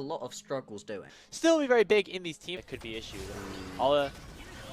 lot of struggles doing. Still be very big in these teams. It could be issues. Ala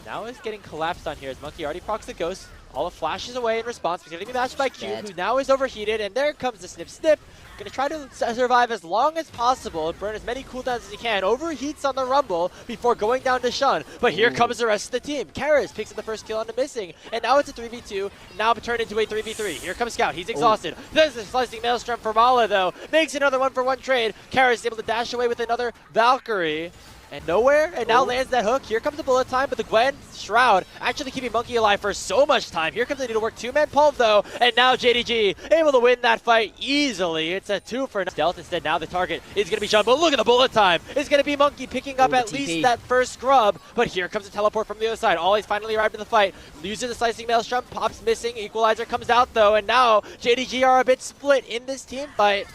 now is getting collapsed on here as Monkey already procs the Ghost. Ala flashes away in response. He's getting matched by Cube, who now is overheated, and there comes the snip snip. Gonna try to survive as long as possible and burn as many cooldowns as he can. Overheats on the Rumble before going down to Shun. But here comes the rest of the team. Karis picks up the first kill on the Missing, and now it's a 3v2, now turned into a 3v3. Here comes Scout, he's exhausted. There's a slicing Maelstrom for Mala though. Makes another 1-for-1 trade. Karis is able to dash away with another Valkyrie. And nowhere, and now lands that hook. Here comes the bullet time, but the Gwen Shroud actually keeping Monkey alive for so much time. Here comes the Needlework 2-man pulve though, and now JDG able to win that fight easily. It's a 2 for stealth. Instead, now the target is going to be Shun, but look at the bullet time. It's going to be Monkey picking up at least that first scrub, but here comes the teleport from the other side. Ollie's finally arrived in the fight, uses the slicing Maelstrom, pops Missing, Equalizer comes out though, and now JDG are a bit split in this team fight.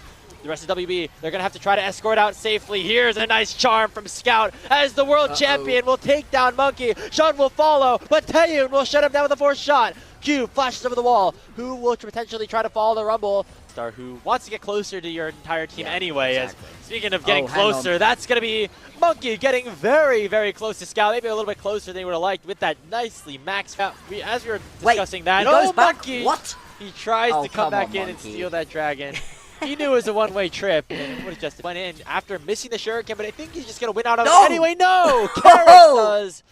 The rest of WB, they're going to have to try to escort out safely. Here's a nice charm from Scout as the world champion will take down Monkey. Shun will follow, but Taeyun will shut him down with a forced shot. Q flashes over the wall. Who will potentially try to follow the Rumble? Star who wants to get closer to your entire team anyway. Exactly. As speaking of getting closer, that's going to be Monkey getting very, very close to Scout. Maybe a little bit closer than they would have liked with that nicely maxed out. As we were discussing that. Oh, Monkey! What? He tries to come back in and steal that dragon. He knew it was a one-way trip, and would have just went in after missing the Shuriken, but I think he's just going to win out of it anyway. No! Karis does.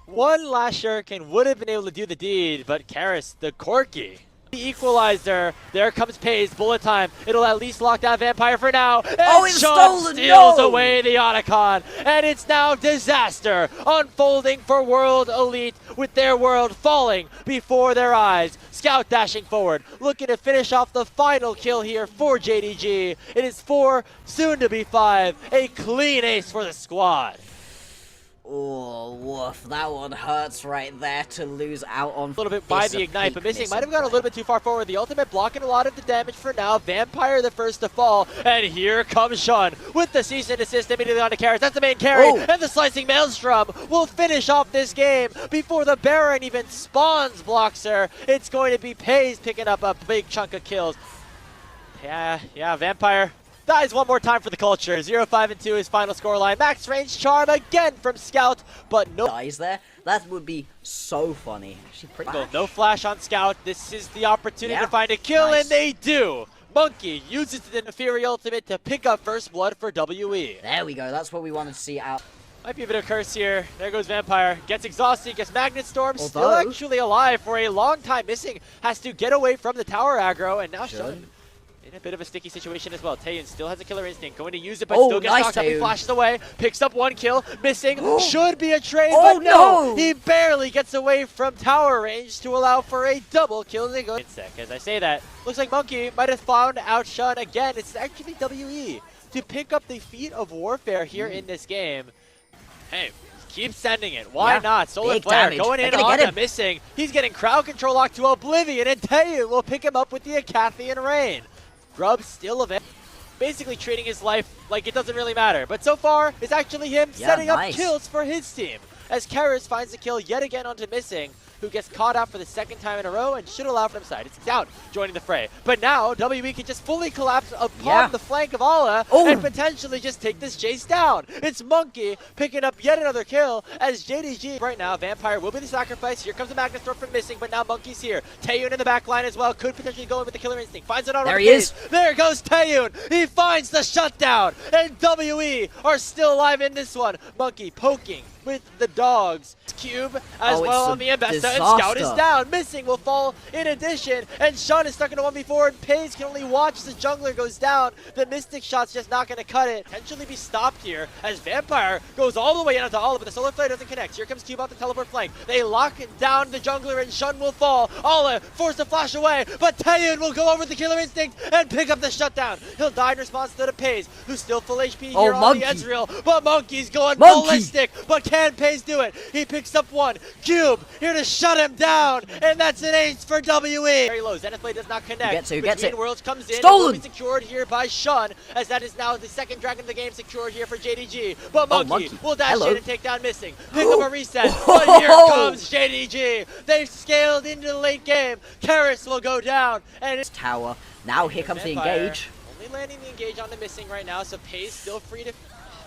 One last Shuriken would have been able to do the deed, but Karis, the Corky. The equalizer. There comes Paze. Bullet time. It'll at least lock down Vampire for now. And it's stolen! Steals away the Otacon. And it's now disaster unfolding for World Elite with their world falling before their eyes. Scout dashing forward, looking to finish off the final kill here for JDG. It is 4, soon to be 5. A clean ace for the squad. Oh, woof. That one hurts right there to lose out on. A little bit by the Ignite, but Missing might have gone a little bit too far forward. The ultimate blocking a lot of the damage for now. Vampire the first to fall, and here comes Shun with the cease and desist immediately onto Karis. That's the main carry, and the slicing Maelstrom will finish off this game before the Baron even spawns blocks her. It's going to be Paze picking up a big chunk of kills. Yeah, Vampire dies one more time for the culture. 0-5-2 his final scoreline. Max range charm again from Scout, but no dies there. That would be so funny. No flash on Scout. This is the opportunity to find a kill, and they do. Monkey uses the Fury ultimate to pick up first blood for WE. There we go. That's what we wanted to see out. Might be a bit of a curse here. There goes Vampire. Gets exhausted, gets Magnet Storm. Still actually alive for a long time. Missing has to get away from the tower aggro, and now Shun in a bit of a sticky situation as well. Taeyun still has a killer instinct, going to use it, but still gets knocked up. He flashes away, picks up 1 kill. Missing should be a trade, but no! He barely gets away from tower range to allow for a double kill. They go as I say that, looks like Monkey might have found out Shun again. It's actually WE to pick up the feat of warfare here in this game. Hey, keep sending it. Why not? Solar Flare going in on the Missing. He's getting crowd control locked to oblivion, and Taeyun will pick him up with the Acathian Rain. Grub still available, basically treating his life like it doesn't really matter. But so far, it's actually him setting up kills for his team. As Karis finds the kill yet again onto Missing, who gets caught out for the 2nd time in a row and should allow for himself. It's Scout joining the fray. But now, WE can just fully collapse upon the flank of Ala and potentially just take this chase down. It's Monkey picking up yet another kill as JDG right now. Vampire will be the sacrifice. Here comes the Magnet Storm from Missing, but now Monkey's here. Taeyun in the back line as well. Could potentially go in with the killer instinct. Finds it on there he is. There goes Taeyun. He finds the shutdown. And WE are still alive in this one. Monkey poking with the dogs. Cube as well on the Ambessa, and Scout is down. Missing will fall in addition, and Shun is stuck in a 1v4, and Paze can only watch the jungler goes down. The Mystic shot's just not going to cut it. Potentially be stopped here as Vampire goes all the way into Olive, but the Solar Flare doesn't connect. Here comes Cube off the teleport flank. They lock down the jungler, and Shun will fall. Olive forced to flash away, but Taeyun will go over the killer instinct and pick up the shutdown. He'll die in response to the Paze, who's still full HP here on the Ezreal, but Monkey's going ballistic. But can Paze do it? He picks up 1. Cube here to shut him down, and that's an ace for WE. Very low. Zenith Blade does not connect. Gets it. Worlds comes in. Stolen. Will be secured here by Shun, as that is now the 2nd dragon of the game secured here for JDG. But Monkey will dash in and take down Missing. Pick up a reset. But here comes JDG. They've scaled into the late game. Karis will go down, and it's tower. Now here comes the engage. landing the engage on the missing right now, so Pei's still free to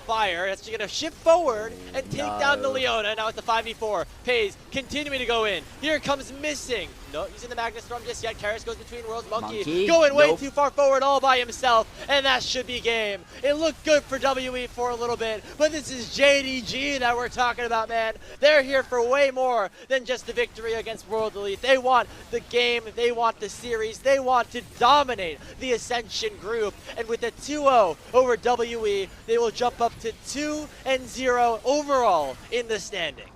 fire. It's going to shift forward and take down the Leona. Now it's the 5v4. Pei's continuing to go in. Here comes missing. Not using the Magnus Storm just yet. Karis goes between worlds. Monkey going way too far forward all by himself, and that should be game. It looked good for WE for a little bit, but this is JDG that we're talking about, man. They're here for way more than just the victory against World Elite. They want the game. They want the series. They want to dominate the Ascension group, and with a 2-0 over WE, they will jump up to 2-0 overall in the standings.